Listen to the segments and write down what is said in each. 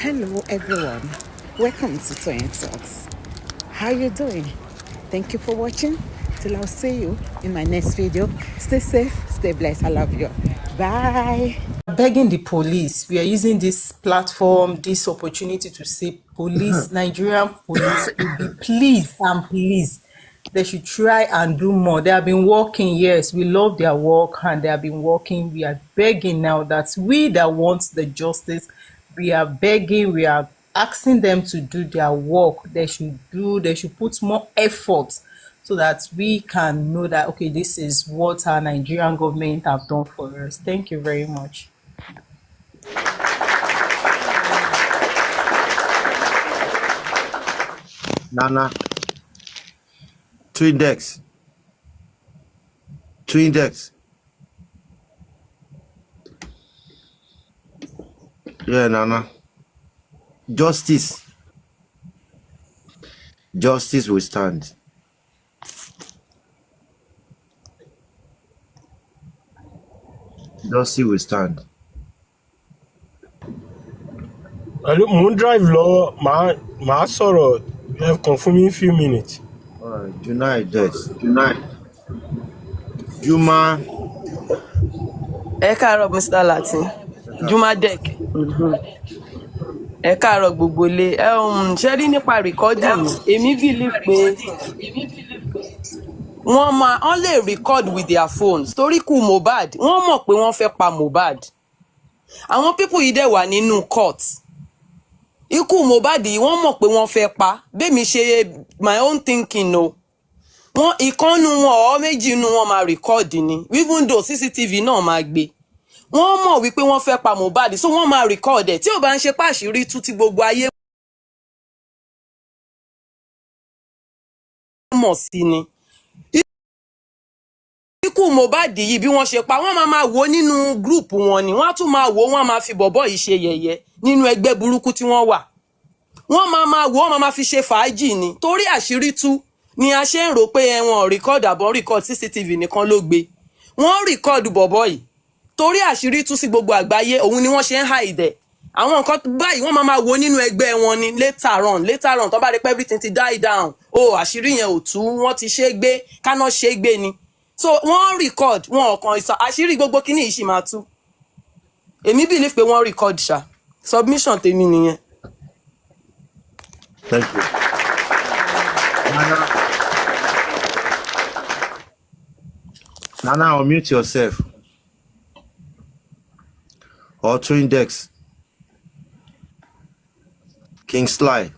Hello everyone, welcome to Toyeen Talks. How you doing? Thank you for watching. Till I'll see you in my next video. Stay safe, stay blessed. I love you. Bye. Begging the police. We are using this platform, this opportunity to say police, Nigerian police, please and please, they should try and do more. They have been working, yes, we love their work and they have been working. We are begging now that we that want the justice, we are begging, we are asking them to do their work. They should put more effort so that we can know that, okay, this is what our Nigerian government have done for us. Thank you very much. Nana. Twindex. Yeah, Nana. Justice will stand. Justice will stand. Mo ń drive lọ, màá sọ̀rọ̀ ẹ kàn fún mi few minutes. Juma. Ẹ káàárọ̀ Mr. Latin. Juma Dek. Ẹ káàárọ̀ gbogbo ilé. Ṣé rí nípa recording? Èmi believe pé wọ́n lè record with their phones. Torí kú Mohbad, wọ́n mọ̀ pé wọ́n fẹ́ pa Mohbad. Àwọn people yìí dẹ̀ wà nínú court. Ikú Mohbad yìí wọ́n mọ̀ pé wọ́n fẹ́ pa. Bẹ́ẹ̀mi ṣe my own thinking o. Ìkànnù wọn ọ̀ méjì inú wọn máa record ni. Even though CCTV náà máa gbé. Wọ́n mọ̀ wípé wọ́n fẹ́ pa Mohbad, so wọ́n máa record ẹ̀. Tí ò bá ń ṣe páṣírí tú tí gbogbo ayé mọ̀ sí ni. Ikú Mohbad yìí bí wọ́n ṣe pa, wọ́n máa wò nínú group wọn ni. Wọ́n á tún máa wò, wọ́n máa fi bọ̀bọ́ yìí ṣe yẹ̀yẹ́ nínú ẹgbẹ́ burúkú tí wọ́n wà. Wọ́n máa wò, wọ́n máa fi ṣe fàájì ni. Torí àṣírí tú ni a ṣe ń rò pé ẹ̀wọ̀n record àbọ̀ record CCTV nìkan ló gbé. Wọ́n record bọ̀bọ́ yìí. Torí àṣírí tú sí gbogbo àgbáyé, òun ni wọ́n ṣe ń hide. Àwọn nǹkan báyìí wọ́n máa wò nínú ẹgbẹ́ wọn ni later on tó bá rí pé everything ti die down. Àṣírí yẹn ò tú, wọ́n ti ṣe gbé, káná ṣe gbé ni. So wọ́n record, wọn ọ̀kan ìsọ àṣírí gbogbo kíní yìí ṣì máa tú. Èmi believe pé wọ́n record ṣá. Submission tèmi nìyẹn. Thank you. Nana, unmute yourself. Or Twindex. King Sly.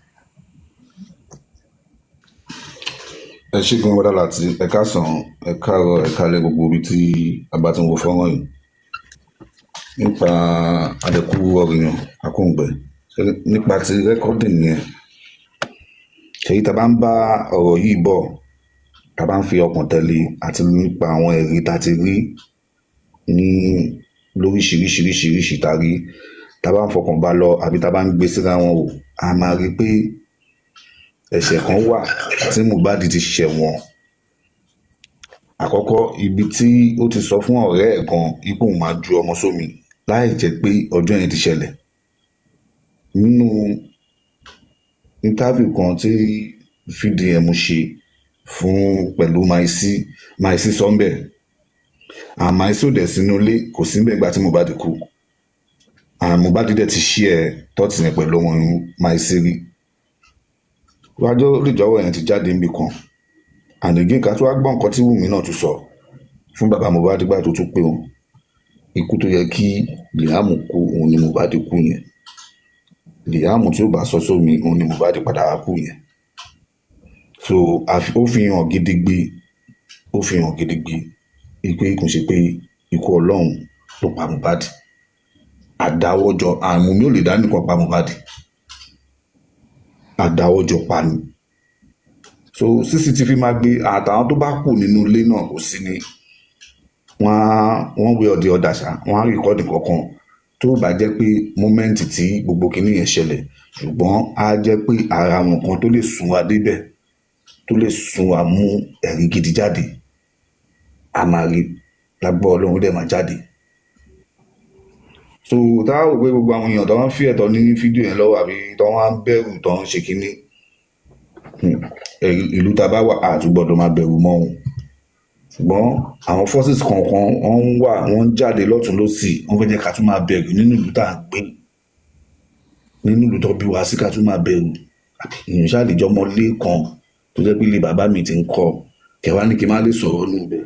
Ẹ ṣé gan wọ́dà láti ẹ̀ka sàn ẹ̀ka ọ̀rọ̀ ẹ̀ka lẹ́ gbogbo ibi tí a bá ti ń wo fọ́nrán yìí nípa àdẹ̀kù ọ̀rìyàn akóǹgbẹ nípa ti rẹ́kọ́dìn yẹn ṣèyí tá a bá ń bá ọ̀rọ̀ yìí bọ̀ tá a bá ń fi ọkàn tẹ̀lé àti nípa àwọn ẹ̀rí tá a ti rí ní lóríṣiríṣiríṣiríṣi tá a rí tá a bá ń fọkàn bá lọ àbí tá a bá ń gbé síra wọn wò a máa rí pé ẹ̀ṣẹ̀ kan wà tí Mohbad ti ṣẹ̀ wọ́n. Àkọ́kọ́ ibi tí ó ti sọ fún ọ̀rẹ́ ẹ̀ kan ipò òun máa ju ọmọ sómi láì jẹ́ pé ọjọ́ yẹn ti ṣẹlẹ̀. Nínú interview kan tí VDM ṣe fún pẹ̀lú Maisi Sọ́ńbẹ̀ Maisi ò dẹ̀ sínú ilé kò sí níbẹ̀ ìgbà tí Mohbad kú. Mohbad dẹ̀ ti ṣí ẹ̀ tọ́tì yẹn pẹ̀lú ọmọ Maisi rí. Wájú olùjọ́wọ́ yẹn ti jáde níbi kan àdìgí ká tó wá gbọ́ nǹkan tí Wùmí náà tún sọ fún bàbá Mohbad gbà tó tún pé wọn ikú tó yẹ kí Liam kú òun ni Mohbad kú yẹn Liam tí ó bá sọ sómi òun ni Mohbad padà wá kú yẹn. So ó fi hàn gidigbe pé kò ṣe pé ikú Ọlọ́run ló pa Mohbad. Àdáwọ́jọ àmú mi ò lè dá nìkan pa Mohbad, àdáwọ́jọ pa ni. So CCTV máa gbé àtàwọn tó bá kù nínú ilé náà kò sí ní wọ́n wé ọdẹ ọ̀dà ṣá wọ́n á rìkọ́dì kankan tó bá jẹ́ pé mọ́mẹ́ǹtì tí gbogbo kinní yẹn ṣẹlẹ̀ ṣùgbọ́n á jẹ́ pé ara wọn kan tó lè sún wa débẹ̀ tó lè sún wa mú ẹ̀rí gidi jáde a máa rí lágbọ́ Ọlọ́run dẹ̀ máa jáde. so táwọn ò pé gbogbo àwọn èèyàn tó ń fi ẹ̀tọ́ ní fídíò yẹn lọ́wọ́ àbí tó wọ́n ń bẹ̀rù tó ń ṣe kínní ìlú tá a bá wà àtúgbọ́dọ̀ máa bẹ̀rù mọ́ òun ṣùgbọ́n àwọn forces kọ̀ọ̀kan wọ́n ń jáde lọ́tún lọ́sì wọ́n fẹ́ jẹ́ ká tún máa bẹ̀rù nínú ìlú tá à ń gbé nínú ìlú tó bí wá sí ká tún máa bẹ̀rù èèyàn ṣàlejò ọmọ ilé kan tó jẹ́ pé ilé bàbá mi ti ń kọ́ kẹwàá ní kí n má lè sọ̀rọ̀ níbẹ̀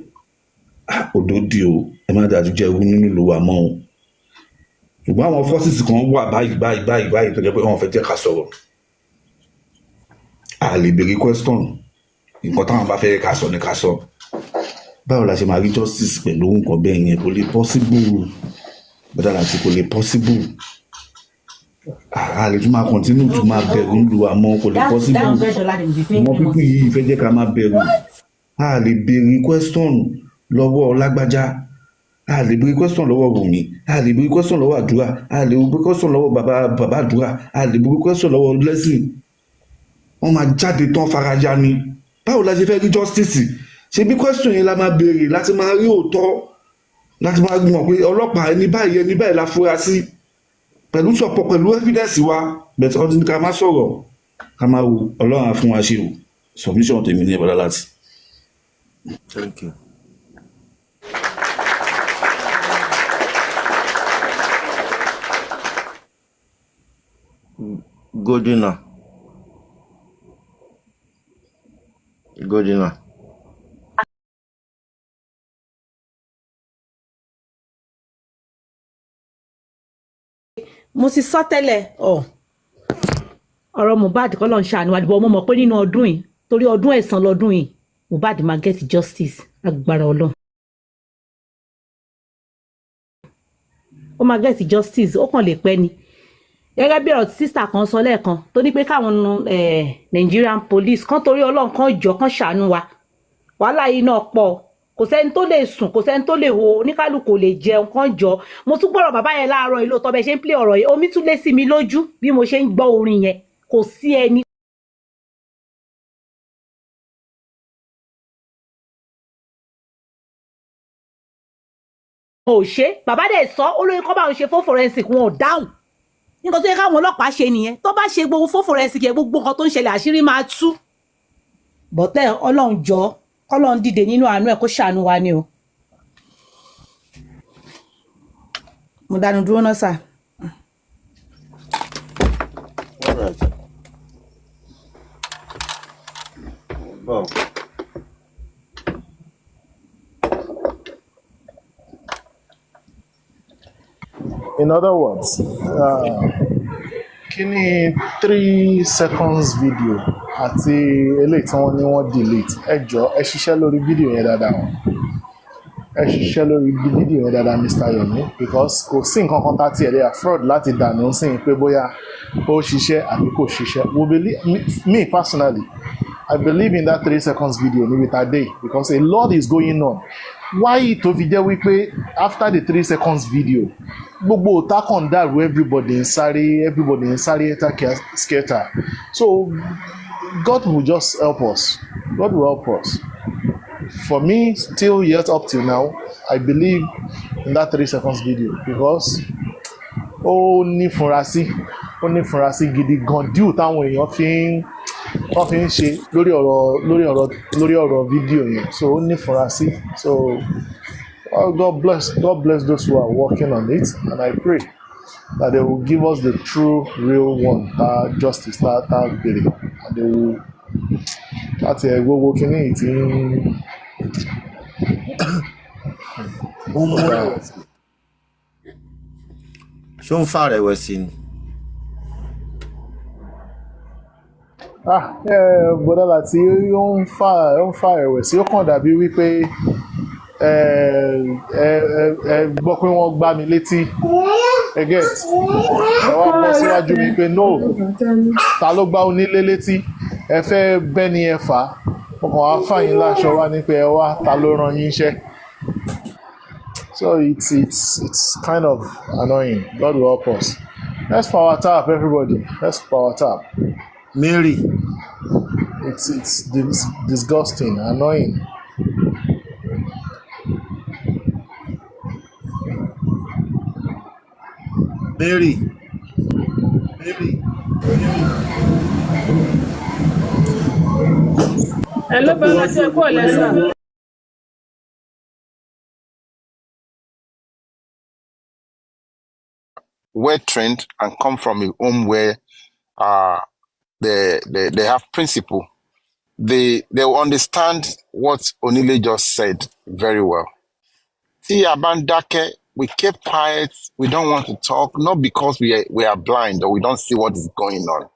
òdòdì o ẹ má dájú jẹ́ ewu nínú ìlú wa mọ́ o ṣùgbọ́n àwọn forces kan wà báyìí tó jẹ́ pé wọ́n fẹ́ jẹ́ ká sọ̀rọ̀ a lè béèrè question nǹkan táwọn bá fẹ́ ká sọ ni ká sọ báwo la ṣe máa rí justice pẹ̀lú nǹkan bẹ́ẹ̀ yẹn kò lè possible bọ́dà láti kò lè possible a lè tún máa continue tún máa bẹ̀rù nílùú àmọ́ kò lè possible ọmọ pípín yìí fẹ́ jẹ́ ká máa bẹ̀rù a lè béèrè question lọ́wọ́ lágbájá a lè béèrè question lọ́wọ́ Wùmí a lè béèrè question lọ́wọ́ àdúrà a lè béèrè question lọ́wọ́ bàbá àdúrà a lè béèrè question lọ́wọ́ Blessing wọ́n máa jáde tán faraya ni báwo la ṣe fẹ́ rí justice ṣe bí question yẹn la máa béèrè láti máa rí òótọ́ láti máa mọ̀ pé ọlọ́pàá ẹni báyìí la fura sí pẹ̀lú sọ̀pọ̀ pẹ̀lú evidence wa bẹ̀tẹ̀ ọdún ká má sọ̀rọ̀ ká má wo Ọlọ́run á fún wa ṣe o submission tèmi ní ẹ̀bọ̀dá láti. Thank you. Godina. mo ti sọ tẹ́lẹ̀ ọ̀rọ̀ Mohbad kọ́ ló ń ṣàánú àdìbò mo mọ̀ pé nínú ọdún yìí torí ọdún ẹ̀san lọ́dún yìí Mohbad máa get justice agbára Ọlọ́run ó máa get justice ó kàn lè pẹ́ ni gẹ́gẹ́ bí ọ̀rọ̀ sísà kan sọ lẹ́ẹ̀kan tó ní pé káwọn Nigerian police kan torí Ọlọ́run kan jọ kan ṣàánú wa wàhálà yìí náà pọ̀ kò sẹ́ni tó lè sùn kò sẹ́ni tó lè wo oníkálukú lè jẹun kan jọ mo tún gbọ́rọ̀ bàbá yẹn láàárọ̀ yìí lóòótọ́ bẹ́ẹ̀ ṣe ń play ọ̀rọ̀ yìí omi tún lé sí mi lójú bí mo ṣe ń gbọ́ orin yẹn kò sí ẹni. ò ṣe bàbá dẹ̀ sọ olóyè kọ́ bá ń ṣe fún forensic wọn ò dáhùn nǹkan tó yẹ káwọn ọlọ́pàá ṣe nìyẹn tó bá ṣe gbogbo fún forensic yẹn gbogbo nǹkan tó ń ṣẹlẹ̀ àṣírí máa tú bọ́tẹ́ Ọlọ́run jọ Ọlọ́run dìde nínú àánú ẹ̀ kó ṣàánú wa ni o. mo dánu dúró náà sà. All right. Wow. In other words, kí ni 3 seconds video àti eléyìí tí wọ́n ní wọ́n delete ẹ jọ̀ọ́ ẹ ṣiṣẹ́ lórí fídíò yẹn dáadáa wọn ẹ ṣiṣẹ́ lórí fídíò yẹn dáadáa Mr. Yomi because kò sí nǹkan kan tá tiẹ̀ lè afford láti dànù sí pé bóyá ó ṣiṣẹ́ àbí kò ṣiṣẹ́ me personally I believe in that 3 seconds video níbi tá a dé because a lot is going on why tó fi jẹ́ wípé after the 3 seconds video gbogbo òtá kan dàrú everybody ń sáré scatter so God will just help us. God will help us. For me, still yet up till now, I believe in that 3 seconds video because ó ní fúnra sí gidi gan díù táwọn èèyàn wọ́n fi ń ṣe lórí ọ̀rọ̀ fídíò yẹn so ó ní fúnra sí so God bless those who are working on it and I pray that they will give us the true real one justice that bèrè and they will láti gbogbo kínní tí ṣó ń fa rẹ̀wẹ̀sì ni. bọ́dá láti ó ń fa ẹ̀wẹ̀sì ó kàn dàbí wípé gbọ́ pé wọ́n gbá mi létí get ẹ wá bọ́ síwájú mi pé no ta ló gbá onílé létí ẹ fẹ́ bẹ́ni ẹ fà á ọkàn wá fàyín láṣọ wá ní pé ẹ wá ta ló rán yín iṣẹ́ so it's kind of annoying. God will help us. Let's power tap everybody. Let's power tap. Mary. It's disgusting, annoying. Mary. Hello, Bella, tí ẹ kú ọ̀lẹ́ sà. Well trained and come from a home where they have principle. They will understand what Onile just said very well. See, Abandake, we keep quiet. We don't want to talk, not because we are blind or we don't see what is going on.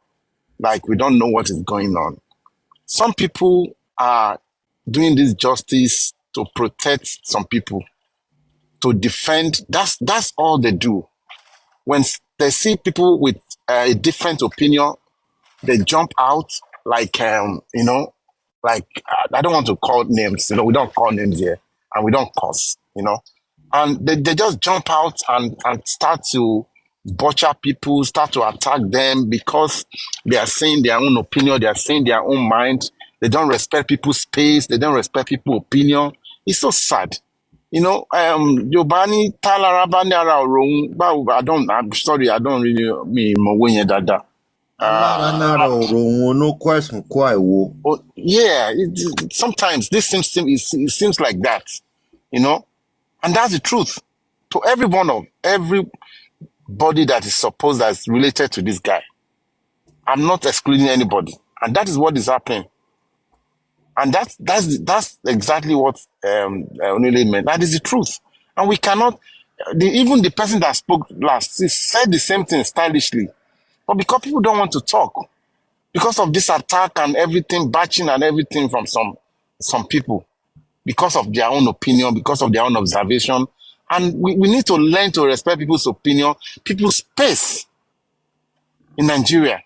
Like we don't know what is going on. Some people are doing this justice to protect some people, to defend. That's all they do. When they see people with a different opinion, they jump out like like I don't want to call names. We don't call names here, and we don't curse. And they just jump out and start to butcher people, start to attack them because they are saying their own opinion, they are saying their own mind. They don't respect people's space, they don't respect people's opinion. It's so sad. Yobani Talarabani Ara Orun, I'm sorry, I don't really mean Mowenya Dada. Yeah, sometimes this seems like that, and that's the truth. To everybody that is supposed that's related to this guy, I'm not excluding anybody, and that is what is happening, and that's exactly what Onile meant. That is the truth, and we cannot. Even the person that spoke last, he said the same thing stylishly, but because people don't want to talk. Because of this attack and everything, batching and everything from some people, because of their own opinion, because of their own observation. And we need to learn to respect people's opinion, people's space in Nigeria.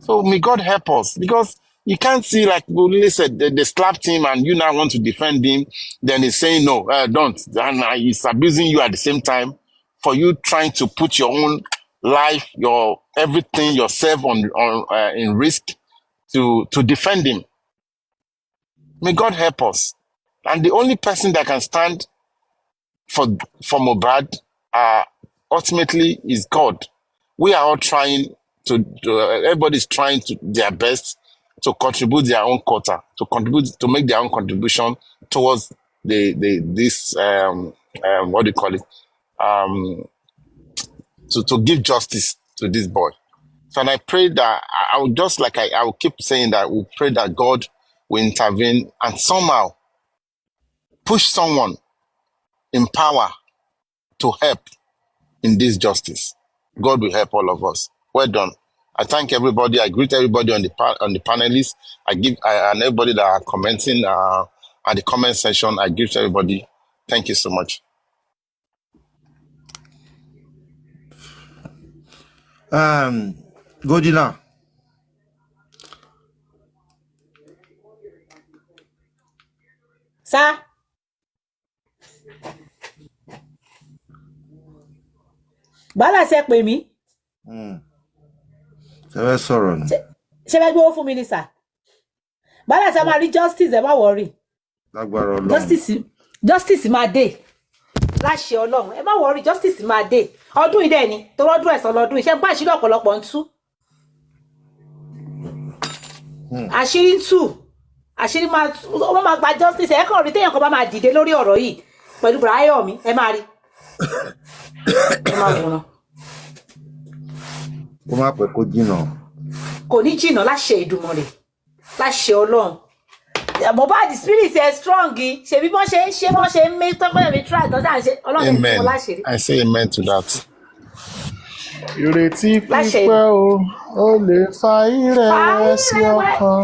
So may God help us, because you can't see, like Bolile said, they slapped him and you now want to defend him. Then he's saying, no, don't. And he's abusing you at the same time for you trying to put your own life, your everything, yourself in risk to defend him. May God help us. And the only person that can stand for Mohbad ultimately is God. We are all trying everybody's trying to their best to contribute their own quota, to make their own contribution towards this what do you call it? To give justice to this boy. So, and I pray that I will just like I will keep saying that we pray that God will intervene and somehow push someone in power to help in this justice. God will help all of us. Well done. I thank everybody. I greet everybody on the panelists. And everybody that are commenting at the comment section. I greet everybody. Thank you so much. Godila. Sir. Bala ṣe pè mí. Ṣé fẹ́ sọ̀rọ̀ ni? Ṣé fẹ́ gbówó fún mi ni sir? Bala ṣe máa rí justice ẹ má worry. Lágbára Ọlọ́run. Justice máa dé. Láṣẹ Ọlọ́run. Ẹ má worry, justice máa dé. Ọdún ìdẹ ni, tó rọ́dún ẹ̀sán lọ́dún. Iṣẹ́ bá àṣírí ọ̀pọ̀lọpọ̀ ń tú. Àṣírí ń tú. Àṣírí máa wọ́n máa gba justice. Ẹ kàn rí téèyàn kan bá máa dìde lórí ọ̀rọ̀ yìí pẹ̀lú Bùráyọ̀ mi. Ẹ máa rí. Ẹ máa wòran. Kó má pẹ́ kó jìnnà. Kò ní jìnnà láṣẹ Èdùmàrè. Láṣẹ Ọlọ́run. Mohbad spirit is strong. Ṣé bí wọ́n ṣe ń make tọ́gbọ́n mi try tọ́jà ṣe Ọlọ́run ní fún láṣẹ. I say amen to that. Ìrètí pípẹ́ ó lè fa ìrẹ̀wẹ̀sì ọkàn.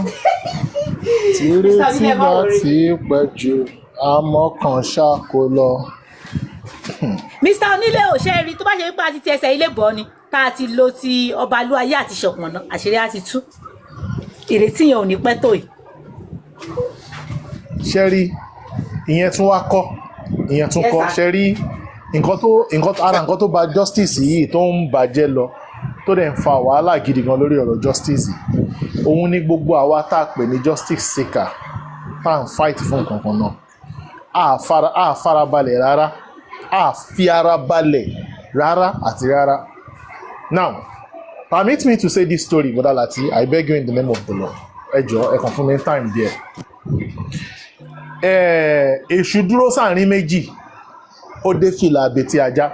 Tìrètí bá ti pẹ́ jù àmọ́ kan ṣáko lọ. Mr. Onílé ò ṣe rí tó bá ṣe wípé a ti ẹsẹ̀ ilé bọ́ ni tá a ti lo ti ọba Olúwayé àti Ṣọ̀pọ̀nná àṣírí á ti tú. Ìrètí yẹn ò ní pẹ́ tó yìí. Ṣẹ́rí ìyẹn tún wá kọ́ ṣẹ́rí nǹkan tó bà justice yìí tó ń bàjẹ́ lọ tó dẹ̀ ń fa wàhálà gidi gan lórí ọ̀rọ̀ justice òun ní gbogbo àwa tá a pè ní justice seeker tá à ń fight fún nǹkan kan náà a farabalẹ̀ rárá a fi ara balẹ̀ rárá àti rárá. Now, permit me to say this story, Brother Lati. I beg you in the name of the Lord. Ẹ jọ̀ọ́, ẹ kàn fún mi time díẹ̀. Èṣù dúró sáàrin méjì, ó dé fìlà àbètí ajá.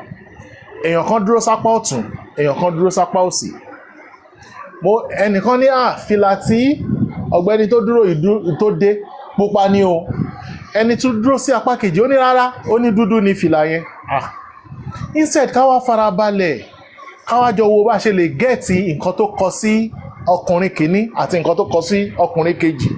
Èèyàn kan dúró sápá ọ̀tún, èèyàn kan dúró sápá òsì. Ẹnìkan ní fìlà tí ọ̀gbẹ́ni tó dúró yìí tó dé pupa ni o. Ẹni tó dúró sí apá kejì ó ní rárá, ó ní dúdú ni fìlà yẹn. Instead ká wá farabalẹ̀, ká wá jọ wo bá ṣe lè gẹ́ẹ̀tì nǹkan tó kọ sí ọkùnrin kìíní àti nǹkan tó kọ sí ọkùnrin kejì.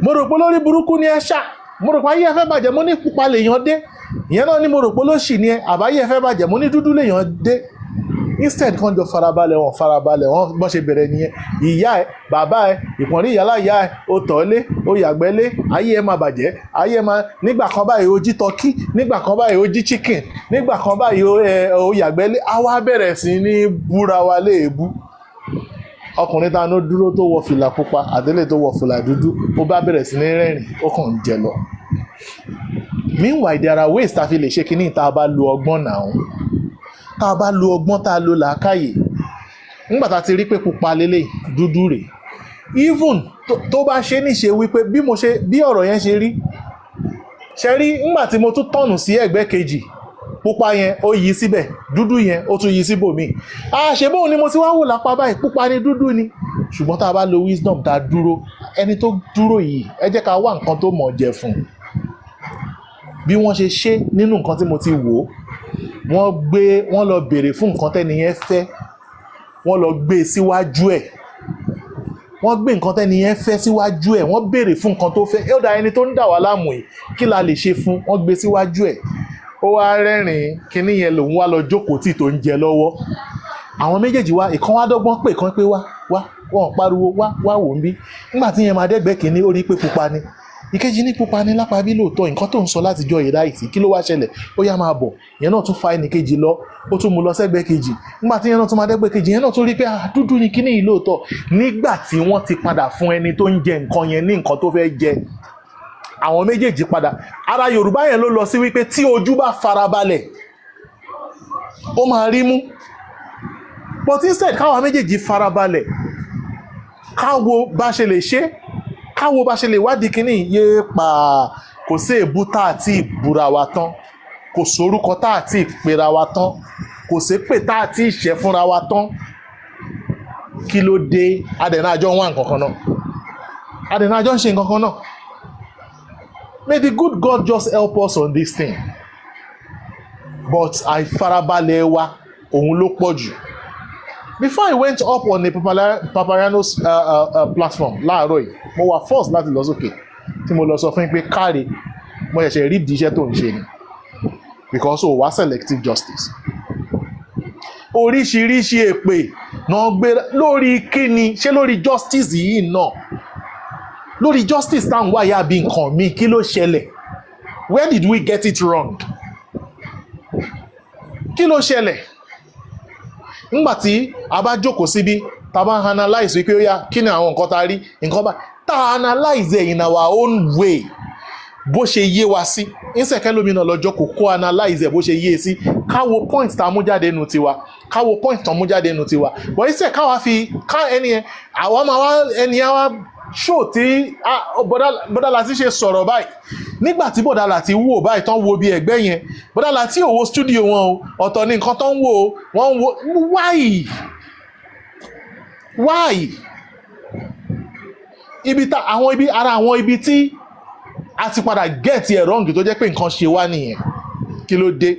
Mo rò pé lórí burúkú ni ẹ ṣá, mo rò pé ayé ẹ fẹ́ bàjẹ́, mo ní pupa lèèyàn dé. Ìyẹn náà ni mo rò pé lóṣì ni ẹ, àbáyé ẹ fẹ́ bàjẹ́, mo ní dúdú lèèyàn dé. Instead kan jọ farabalẹ̀ wọn bọ́n ṣe bẹ̀rẹ̀ nìyẹn. Ìyá ẹ, bàbá ẹ, ìpọ̀nrí ìyálà ìyá ẹ, ó tọ̀ọ́lé, ó yàgbẹ́lé, ayé ẹ máa bàjẹ́, ayé ẹ máa, nígbà kan báyìí ó jí tọ́kí, nígbà kan báyìí ó jí chicken, nígbà kan báyìí ó yàgbẹ́lé, á wá bẹ̀rẹ̀ sí ní búra wa léèbú. Ọkùnrin tá ló dúró tó wọ fìlà pupa àdélé tó wọ fìlà dúdú, ó bá bẹ̀rẹ̀ sí ní rẹ́rìn, ó kàn ń jẹ lọ. Meanwhile, there are ways tá fi lè ṣe kíní tá a bá lo ọgbọ́n náà. Tá a bá lo ọgbọ́n, tá a lo làákàyè. Nígbà tá a ti rí pé pupa lélẹ̀ dúdú rẹ̀, even tó bá ṣe níṣe wípé bí ọ̀rọ̀ yẹn ṣe rí, nígbà tí mo tún tọ̀nù sí ẹ̀gbẹ́ kejì, pupa yẹn ó yí síbẹ̀, dúdú yẹn ó tún yí síbòmíì. Ṣe bóun ni mo ti wá wò lápá báyìí, pupa ni dúdú ni. Ṣùgbọ́n tá a bá lo wisdom, tá a dúró, ẹni tó dúró yìí, ẹ jẹ́ ká wá nǹkan tó mọ̀ jẹ fún un. Bí wọ́n ṣe ṣe nínú nǹkan tí mo ti wò, wọ́n lọ béèrè fún nǹkan tẹ́ni yẹn fẹ́, wọ́n lọ gbé síwájú ẹ̀, wọ́n gbé nǹkan tẹ́ni yẹn fẹ́ síwájú ẹ̀, wọ́n béèrè fún nǹkan tó fẹ́. Ó dá ẹni tó ń dà wá láàmú yìí, kí la lè ṣe fún? Wọ́n gbé síwájú ẹ̀, ó wá rẹ́rìn-ín, kíní yẹn lòun wá lọ jókòó tí tó ń jẹ lọ́wọ́. Àwọn méjèèjì wá, ìkan wá dọ́gbọ́n pé kan pé wá wọ́n pariwo wá wò ń bí. Nígbà tí yẹn máa dẹ́gbẹ́ kíní, ó rí pé pupa ni. Ìkejì ní pupa ní lápá bí lóòótọ́, nǹkan tó ń sọ láti jọ ìrá ìtì, kí ló wá ṣẹlẹ̀? Ó yá máa bọ̀. Ìyẹn náà tún fa ẹnì kejì lọ, ó tún mú lọ sẹ́gbẹ́ kejì. Nígbà tí yẹn náà tún máa dẹ́gbẹ́ kejì, yẹn náà tún rí pé dúdú ni kíní yìí lóòótọ́. Nígbà tí wọ́n ti padà fún ẹni tó ń jẹ nǹkan yẹn ní nǹkan tó fẹ́ jẹ, àwọn méjèèjì padà. Ara Yorùbá yẹn ló lọ sí wípé tí ojú bá farabalẹ̀, ó máa rí mú. But instead káwọn méjèèjì farabalẹ̀, káwo bá ṣe lè ṣe, káwo bá ṣe lè wádìí kíní yé pa. Kò sí èébú tá àti ìbúra wa tán, kò sórúkọ tá àti ìpera wa tán, kò sí pé tá àti ìṣẹ́ fúnra wa tán. Kí ló dé? Adẹ̀nájọ́ ń wá nǹkan kan náà, adẹ̀nájọ́ ń ṣe nǹkan kan náà. May the good God just help us on this thing. But àìfarabalẹ̀ wa òun ló pọ̀ jù. Before I went up on a Papariano's platform láàárọ̀ yìí, mo wà forced láti lọ sókè tí mo lọ sọ fún pé káre, mo ṣẹ̀ṣẹ̀ rí ìdí iṣẹ́ tó ń ṣe ni, because ó wá selective justice. Oríṣiríṣi èpè náà gbé lórí kíni, ṣé lórí justice yìí náà? Lórí justice táwọn wáyà bí nǹkan mi, kí ló ṣẹlẹ̀? Where did we get it wrong? Kí ló ṣẹlẹ̀? Nígbà tí a bá jókòó síbí, tá bá analyze wípé ó yá kí ni àwọn nǹkan tá rí, nǹkan bá tá analyze in our own way, bó ṣe yé wa sí. Ìṣẹ̀kẹ́ lómìnà lọ́jọ́ kò analyze bó ṣe yé sí, káwo point tá mú jáde nù tiwa, káwo point tán mú jáde nù tiwa. But ìṣẹ̀ káwa fi ká ẹni yẹn, àwọn máa wá ẹni yẹn wá show tí Bọ́dà Láti ṣe sọ̀rọ̀ báyìí. Nígbà tí Bọ́dà Láti wò báyìí tán wo bí ẹgbẹ́ yẹn, Bọ́dà Láti ò wo studio wọn o, ọ̀tọ̀ ní nǹkan tán wò, wọ́n wo why? Ara àwọn ibi tí a ti padà get ẹ̀ wrong tó jẹ́ pé nǹkan ṣe wá nìyẹn. Kí ló dé?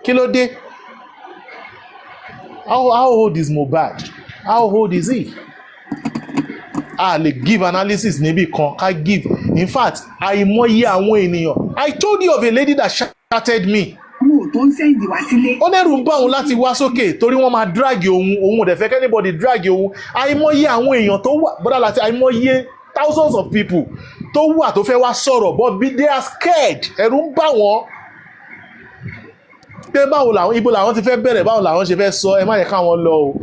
Kí ló dé? How old is Mohbad? How old is he? A lè give analysis níbì kan, ká give. In fact, àìmọye àwọn ènìyàn. I told you of a lady that shouted me. Ó lẹ́rù ń bá òun láti wá sókè torí wọ́n máa drag òun ò dẹ̀ fẹ́ anybody drag òun. Àìmọye àwọn èèyàn tó wà, Bọ́dà Láti, àìmọye thousands of people tó wà tó fẹ́ wá sọ̀rọ̀, but they are scared. Ẹ̀rù ń bá wọn. Pé báwo làwọn ibo làwọn ti fẹ́ bẹ̀rẹ̀, báwo làwọn ṣe fẹ́ sọ, ẹ má yẹ káwọn lọ o.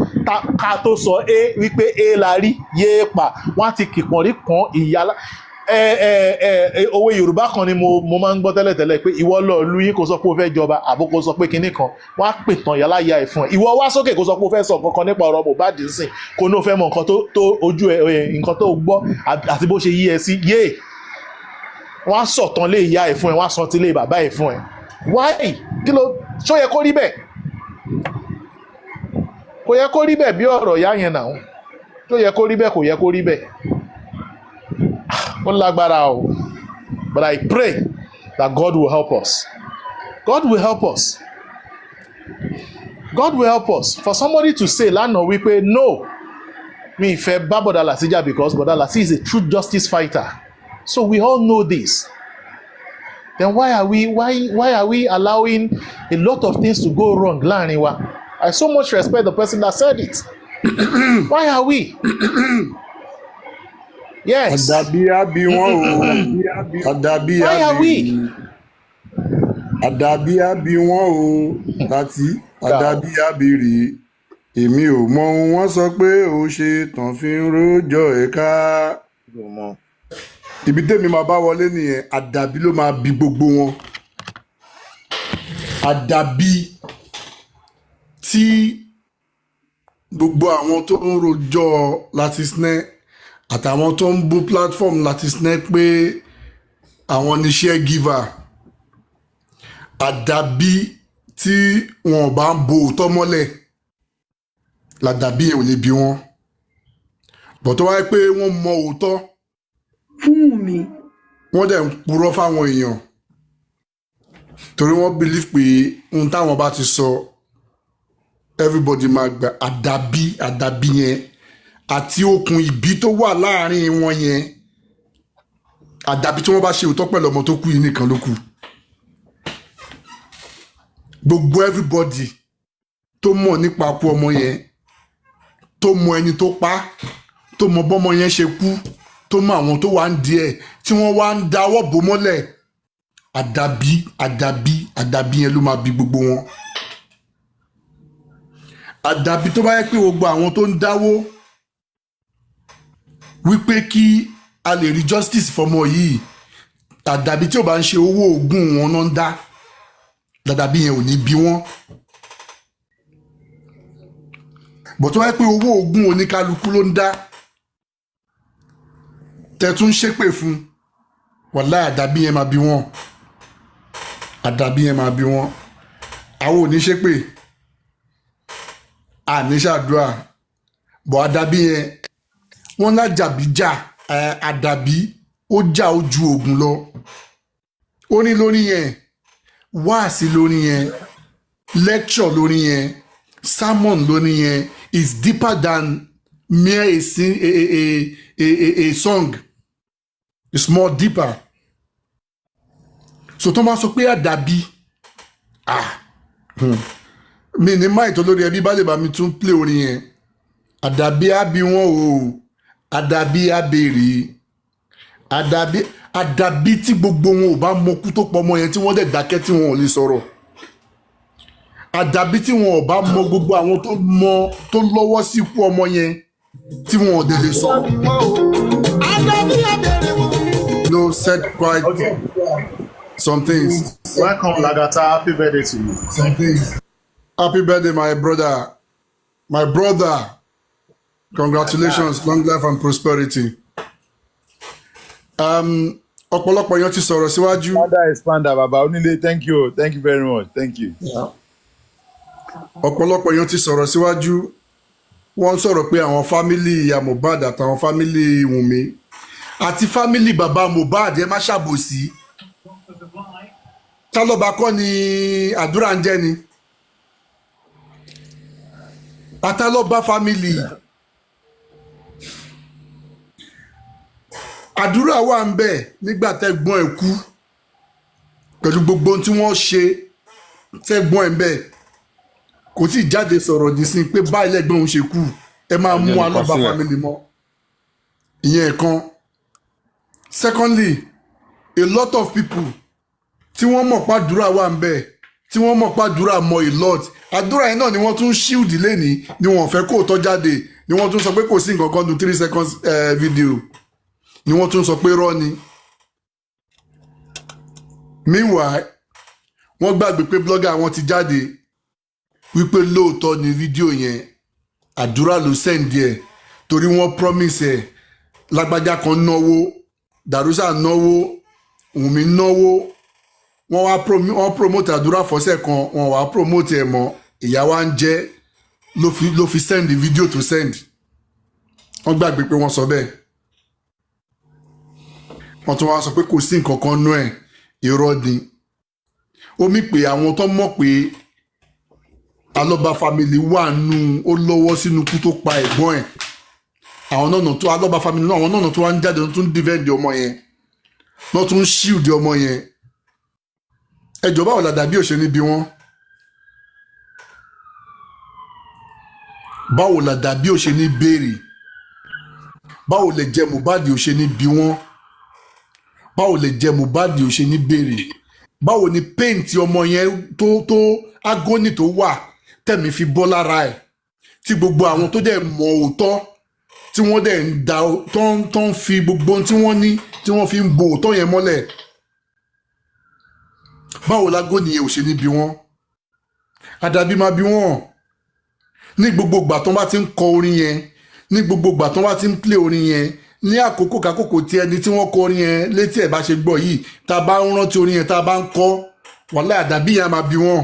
Ká tó sọ wípé la rí yé pa, wọ́n á ti kìpọ̀n rí kan ìyálà. òwe Yorùbá kan ni mo máa ń gbọ́ tẹ́lẹ̀tẹ́lẹ̀ pé ìwọ lọ lu yín kó sọ pé o fẹ́ jọba àbó kó sọ pé kinní kan wọ́n á pè tán yàrá ya ẹ̀ fún ẹ ìwọ wá sókè kó sọ pé o fẹ́ sọ kankan nípa ọ̀rọ̀ Mohbad nsìn kó ní o fẹ́ mọ nǹkan tó ojú ẹ nǹkan tó gbọ́ àti bó ṣe yí ẹ sí yé wọ́n á sọ̀tàn lé ìyá ẹ̀ fún ẹ wọ́n á sọ ti lé bàbá ẹ̀ fún ẹ wáì kí ló ṣó yẹ kó rí bẹ́ẹ̀ kò yẹ kó rí bẹ́ẹ̀ bí ọ̀rọ̀ ìyá yẹn náà tó yẹ kó rí bẹ́ẹ̀ kò yẹ kó rí bẹ́ẹ̀ ó lágbára o but I pray that God will help us. God will help us. God will help us. For somebody to say lánàá wípé no mi ìfẹ́ bá Bọ̀dá Lati jà because Bọ̀dá Lati is a true justice fighter. So we all know this. Then why are we allowing a lot of things to go wrong láàrin wa? I so much respect the person that said it. Why are we? Yes. Àdàbí àbí wọn o. Àdàbí àbí. Àdàbí àbí wọn o. Láti àdàbí àbí rèé. Èmi ò mọ ohun wọ́n sọ pé ó ṣe tàn fi ń rójọ́ ẹ̀ka. Ibi tèmi máa bá wọlé nìyẹn, àdàbí ló máa bí gbogbo wọn. Àdàbí tí gbogbo àwọn tó ń rojọ́ Latisneh àtàwọn tó ń bú platform Latisneh pé àwọn ní sharegiver. Àdàbí tí wọn bá ń bo òótọ́ mọ́lẹ̀ làdàbí ò ní bí wọn. Bọ̀ tó wáyé pé wọ́n mọ òótọ́ fún mi wọ́n dẹ̀ ń purọ́ fáwọn èèyàn torí wọ́n believe pé ohun táwọn bá ti sọ everybody máa gbà. Àdàbí yẹn àti okùn ìbí tó wà láàrin wọn yẹn àdàbí tí wọ́n bá ṣe òótọ́ pẹ̀lú ọmọ tó kú yìí nìkan ló kù. Gbogbo everybody tó mọ̀ nípa kú ọmọ yẹn tó mọ ẹni tó pa tó mọ bọ́mọ yẹn ṣe kú tó mọ àwọn tó wà ń díẹ̀ tí wọ́n wá ń dáwọ́ bò mọ́lẹ̀ àdàbí yẹn ló máa bí gbogbo wọn. Àdàbí tó bá yẹ pé gbogbo àwọn tó ń dáwó wípé kí a lè rí justice fọmọ yìí àdàbí tí ò bá ń ṣe owó oògùn wọn náà ń dá àdàbí yẹn ò ní bí wọn. bọ̀ tó wáyé pé owó oògùn oníkálukú ló ń dá tẹ̀tún ṣépè fún wàláhì àdàbí yẹn máa bí wọn. Àdàbí yẹn máa bí wọn. àwọn ò ní ṣépè àní ṣàdúrà bọ̀ àdàbí yẹn wọ́n lájàbí jà àdàbí ó jà ó ju oògùn lọ. ó ní lórí yẹn wáàsí lórí yẹn lecture lórí yẹn sermon lórí yẹn is deeper than mere a song. It's more deeper. So tó máa sọ pé àdàbí mi ní máì tó lórí ẹbí bá lè bá mi tún play orin yẹn. Àdàbí á bí wọn o àdàbí á béèrè àdàbí tí gbogbo wọn ò bá mọkú tó pọ̀ ọmọ yẹn tí wọ́n dẹ̀ dákẹ́ tí wọn ò lè sọ̀rọ̀. Àdàbí tí wọn ò bá mọ gbogbo àwọn tó lọ́wọ́ sí ikú ọmọ yẹn tí wọn ò dẹ̀ lè sọ. No, said quite some things. Welcome, Lagata. Happy birthday to you. Some things. Happy birthday, my brother. My brother. Congratulations, long life and prosperity. Ọ̀pọ̀lọpọ̀ yẹn ti sọ̀rọ̀ síwájú. Expander Baba Onílé, thank you very much, thank you. Ọ̀pọ̀lọpọ̀ yẹn ti sọ̀rọ̀ síwájú. Wọ́n sọ̀rọ̀ pé àwọn fámìlì ìyá Mohbad àtàwọn fámìlì Wùnmí àti fámìlì bàbá Mohbad ẹ má ṣàbòsí. Tálọ́ba kọ́ ni àdúrà ń jẹ́ ni. Àtàlọ́ba fámìlì. Àdúrà wà ń bẹ̀ nígbà tẹ́gbọ́n ẹ̀ kú pẹ̀lú gbogbo ohun tí wọ́n ṣe tẹ́gbọ́n ẹ̀ ń bẹ̀ kò tí ì jáde sọ̀rọ̀ nísìnyí pé báyìí lẹ́gbọ́n òun ṣe kú ẹ máa mú alọ́ba family mọ́ ìyẹn kan. Secondly, a lot of people tí wọ́n mọ̀ pàdúrà wà ń bẹ̀ tí wọ́n mọ̀ pàdúrà mọ̀ a lot àdúrà yẹn náà ni wọ́n tún shield lẹ́ni ni wọ́n fẹ́ kó tọ́ jáde ni wọ́n tún sọ pé kò sí nǹkan kan nu 3 seconds video. ni wọ́n tún sọ pé rọ́ ni. Meanwhile wọ́n gbàgbé pé blogger wọn ti jáde wípé lóòótọ́ ni fídíò yẹn àdúrà ló sẹ́ǹdì ẹ̀ torí wọ́n promise ẹ̀ lágbájá kan náwó Dàrúsà náwó Wùnmí náwó wọ́n promote àdúrà fọ́sẹ̀ kan wọ́n wá promote ẹ̀ mọ́ ìyá wa ń jẹ́ ló fi send fídíò tó send wọ́n gbàgbé pé wọ́n sọ bẹ́ẹ̀ wọ́n tún wá sọ pé kò sí nǹkan kan nú ẹ̀ irọ́ ni ó mì pé àwọn tó mọ̀ pé Alọ́ba family wà nù ó lọ́wọ́ sínú kú tó pa ẹ̀gbọ́n ẹ̀ àwọn náà tó Alọ́ba family náà àwọn náà tó wá ń jáde tó ń defend ọmọ yẹn náà tó ń shield ọmọ yẹn ẹjọ́ báwo làdà bí òṣèlú bí wọ́n báwo làdà bí òṣèlú béèrè báwo lè jẹ Mohbad òṣèlú bí wọ́n báwo lè jẹ Mohbad òṣèlú béèrè báwo ni paint ọmọ yẹn tó agony tó wà tẹ̀mí fi bọ́ lára ẹ̀ tí gbogbo àwọn tó dẹ̀ mọ̀ òótọ́ tí wọ́n dẹ̀ ń da tó ń fi gbogbo tí wọ́n ní tí wọ́n fi ń bo òótọ́ yẹn mọ́lẹ̀ báwo lágónì yẹn ò ṣe ní bí wọ́n àdàbí máa bí wọ́n ní gbogbo ìgbà tó bá ti ń kọ orin yẹn ní gbogbo ìgbà tó bá ti ń play orin yẹn ní àkókò kakókò tí ẹni tí wọ́n kọ orin yẹn létí ẹ̀ bá ṣe gbọ́ yìí tá a bá ń rántí orin yẹn tá a bá ń kọ wàhálà àdàbí yẹn máa bí wọ́n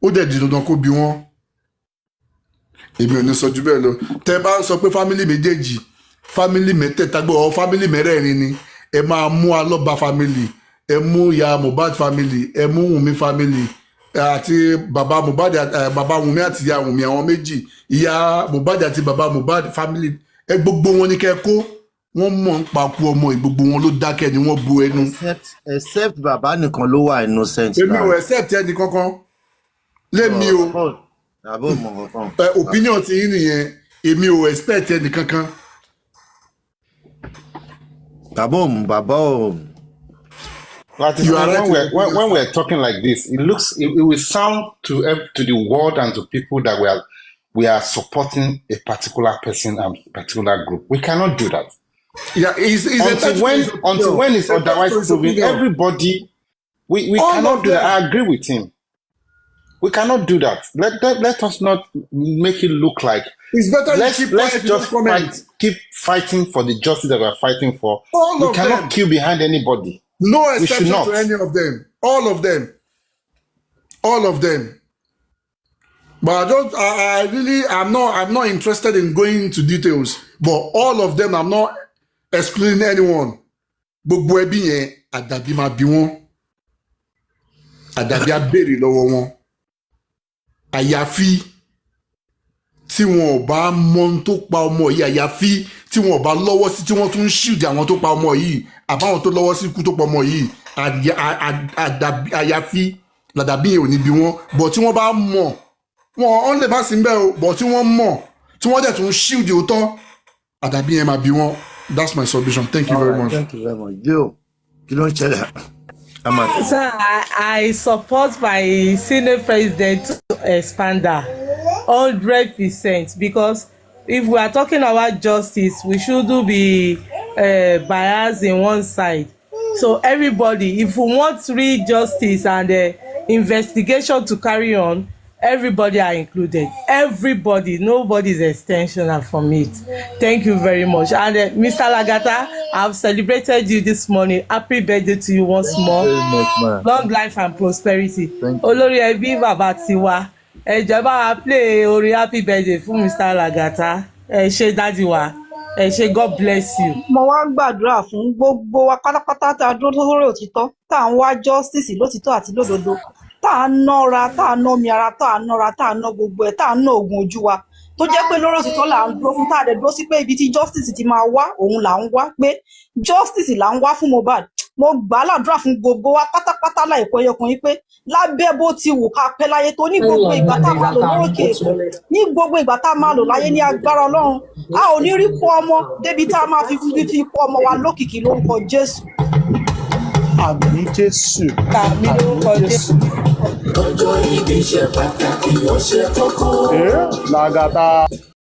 ó dẹ̀ di dandan kó bí wọ́n èmi ò ní sọ jù bẹ́ẹ̀ lọ tẹ́ bá ń sọ pé fámílì méjèèjì fámílì mẹ́tẹ̀ẹ̀ta gbọ́ ọ fámílì mẹ́rẹ̀ẹ̀rin ni ẹ máa mú Alọ́ba fámílì ẹ mú ìyá Mohbad fámílì ẹ mú Wùnmí fámílì àti bàbá Mohbad bàbá Wùnmí àti ìyá Wùnmí àwọn méjì ìyá Mohbad àti bàbá Mohbad fámílì ẹ gbogbo wọn ní kẹ́ kó wọ́n mọ̀ ń pakú ọmọ ìgbogbo wọn ló dákẹ́ ni wọ́n bu ẹnu. except bàbá nìkan ló wà innocent. èmi ò accept ẹni kankan lémi o opinion ti yín nìyẹn èmi ò expect ẹni kankan. bàbá ò. When we're talking like this, it will sound to the world and to people that we are supporting a particular person and particular group. We cannot do that. Yeah, until when it's otherwise proven, everybody, we cannot do that. I agree with him. We cannot do that. Let us not make it look like it's better. Let's just keep fighting for the justice that we are fighting for. We cannot kill behind anybody. No exception to any of them. All of them. All of them. But I'm not interested in going into details. But all of them, I'm not excluding anyone. Gbogbo ẹbí yẹn àdàbí máa bí wọn. Àdàbí á béèrè lọ́wọ́ wọn. Àyàfi tí wọn ò bá mọ tó pa ọmọ yìí, àyàfi tí wọn ò bá lọ́wọ́ sí tí wọ́n tún shield àwọn tó pa ọmọ yìí, àbáwọn tó lọ́wọ́ sí ikú tó pa ọmọ yìí, àyàfi làdàbí yẹn ò ní bí wọn. But tí wọ́n bá mọ̀ wọn lè má sí bẹ́ẹ̀ o, but tí wọ́n mọ̀ tí wọ́n dẹ̀ tún shield òótọ́ àdàbí yẹn máa bí wọn. That's my submission. Thank you very much. Thank you very much. Yo, kí ló ń ṣẹlẹ̀? So I support my Senate president to expand that 100% because if we are talking about justice, we shouldn't be biased in one side. So everybody, if we want real justice and investigation to carry on, everybody are included. Everybody, nobody is extensional from it. Thank you very much. And Mr. Lagata, I've celebrated you this morning. Happy birthday to you once more. Long life and prosperity. Olori Ebi Latisneh, ẹ bá play orin happy birthday fún Mr. Lagata. Ẹ ṣé daddy wa. Ẹ ṣé, God bless you. Mo wá gbàdúrà fún gbogbo wa pátápátá tá a dúró lórí òtítọ́, tá à ń wá justice lótìtọ́ àti lódodo. Tá à ń nọ́ra, tá à ń ná mi ara, tá à ń nọ́ra, tá à ń ná gbogbo ẹ̀, tá à ń ná oògùn ojú wa. Tó jẹ́ pé lórí òtítọ́ là ń dúró fún, tá a dẹ̀ dúró sí pé ibi tí justice ti máa wá, òun là ń wá, pé justice là ń wá fún Mohbad. Mo gbà á ládùúrà fún gbogbo wa pátápátá láìpẹ́ ẹyọkùnrin pé lábẹ́ bó ti wù ká pẹ́ láyé tó ní gbogbo ìgbà tá a máa lò lórókè èkó, ní gbogbo ìgbà tá a máa lò láyé ní agbára Ọlọ́run, a ò ní rí kú ọmọ débi tá a máa fi kú ọmọ wa lókìkí lórúkọ Jésù. Àmín Jésù. Àmín lórúkọ Jésù. Ọjọ́ ìbí ṣe pàtàkì, ó ṣe kókó. Lagata.